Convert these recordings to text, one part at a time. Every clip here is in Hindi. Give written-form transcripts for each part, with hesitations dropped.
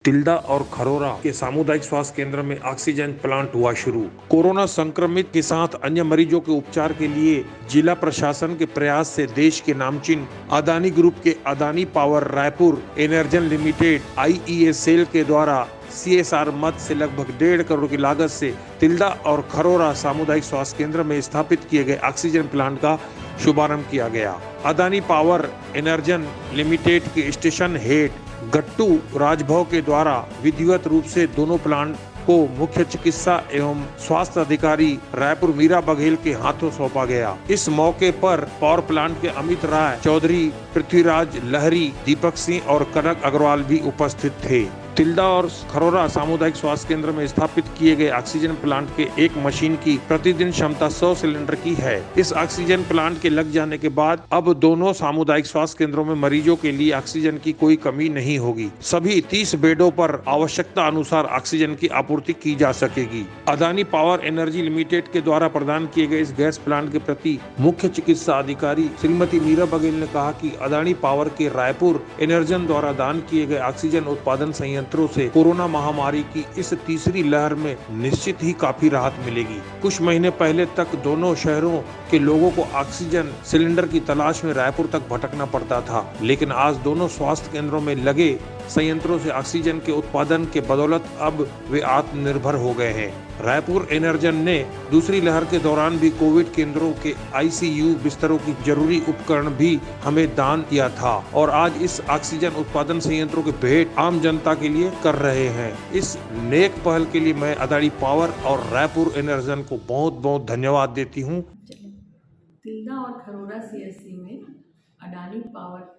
तिल्दा और खरोरा के सामुदायिक स्वास्थ्य केंद्र में ऑक्सीजन प्लांट हुआ शुरू। कोरोना संक्रमित के साथ अन्य मरीजों के उपचार के लिए जिला प्रशासन के प्रयास से देश के नामचीन अदानी ग्रुप के Adani power Raipur Energen limited IES cell के द्वारा सीएसआर मद से लगभग 1.5 करोड़ की लागत से तिल्दा और खरोरा सामुदायिक स्वास्थ्य केंद्र में स्थापित किए गए ऑक्सीजन प्लांट का शुभारंभ किया गया। अदानी पावर एनर्जन लिमिटेड के स्टेशन हेड गट्टू राजभव के द्वारा विधिवत रूप से दोनों प्लांट को मुख्य चिकित्सा एवं स्वास्थ्य अधिकारी रायपुर मीरा बघेल के हाथों सौंपा गया। इस मौके पर पावर प्लांट के अमित राय चौधरी, पृथ्वीराज लहरी, दीपक सिंह और कनक अग्रवाल भी उपस्थित थे। तिल्दा और खरोरा सामुदायिक स्वास्थ्य केंद्र में स्थापित किए गए ऑक्सीजन प्लांट के एक मशीन की प्रतिदिन क्षमता 100 सिलेंडर की है। इस ऑक्सीजन प्लांट के लग जाने के बाद अब दोनों सामुदायिक स्वास्थ्य केंद्रों में मरीजों के लिए ऑक्सीजन की कोई कमी नहीं होगी। सभी 30 बेडों पर आवश्यकता अनुसार ऑक्सीजन की आपूर्ति की जा सकेगी। अदानी पावर एनर्जी लिमिटेड के द्वारा प्रदान किए गए इस गैस प्लांट के प्रति मुख्य चिकित्सा अधिकारी श्रीमती मीरा बघेल ने कहा कि अदानी पावर के रायपुर एनर्जन द्वारा दान किए गए ऑक्सीजन उत्पादन संयंत्रों से कोरोना महामारी की इस तीसरी लहर में निश्चित ही काफी राहत मिलेगी। कुछ महीने पहले तक दोनों शहरों के लोगों को ऑक्सीजन सिलेंडर की तलाश में रायपुर तक भटकना पड़ता था, लेकिन आज दोनों स्वास्थ्य केंद्रों में लगे संयंत्रों से ऑक्सीजन के उत्पादन के बदौलत अब वे आत्मनिर्भर हो गए हैं। रायपुर एनर्जन ने दूसरी लहर के दौरान भी कोविड केंद्रों के आईसीयू बिस्तरों की जरूरी उपकरण भी हमें दान किया था और आज इस ऑक्सीजन उत्पादन संयंत्रों के भेंट आम जनता के लिए कर रहे हैं। इस नेक पहल के लिए मैं अदानी पावर और रायपुर एनर्जन को बहुत बहुत धन्यवाद देती हूँ। तिल्दा और खरोरा सीएससी में अडानी पावर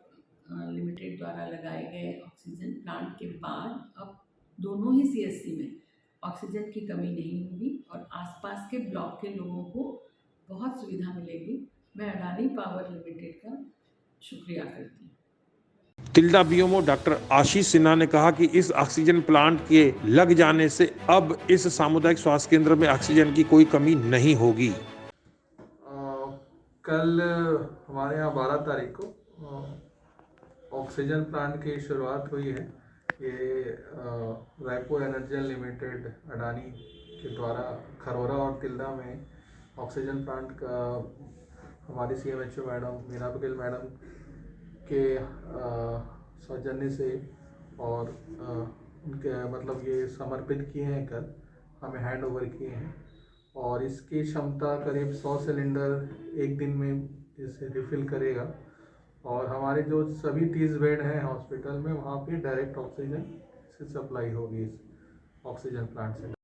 लिमिटेड द्वारा लगाए गए ऑक्सीजन प्लांट के बाद अब दोनों ही सीएससी में ऑक्सीजन की कमी नहीं होगी और आसपास के ब्लॉक के लोगों को बहुत सुविधा मिलेगी। मैं अडानी पावर लिमिटेड का शुक्रिया करती हूँ। तिल्दा बीएमओ डॉक्टर आशीष सिन्हा ने कहा कि इस ऑक्सीजन प्लांट के लग जाने से अब इस सामुदायिक स्वास्थ्य केंद्र में ऑक्सीजन की कोई कमी नहीं होगी। कल हमारे यहाँ 12 तारीख को ऑक्सीजन प्लांट की शुरुआत हुई है। ये रायपुर एनर्जन लिमिटेड अडानी के द्वारा खरोरा और तिल्दा में ऑक्सीजन प्लांट का हमारी CMHO madam Meera Baghel madam के सौजन्य से और उनके मतलब ये समर्पित किए हैं, कल हमें हैंड ओवर किए हैं और इसकी क्षमता करीब 100 सिलेंडर एक दिन में इसे रिफ़िल करेगा और हमारे जो सभी 30 बेड हैं हॉस्पिटल में वहाँ पे डायरेक्ट ऑक्सीजन से सप्लाई होगी इस ऑक्सीजन प्लांट से।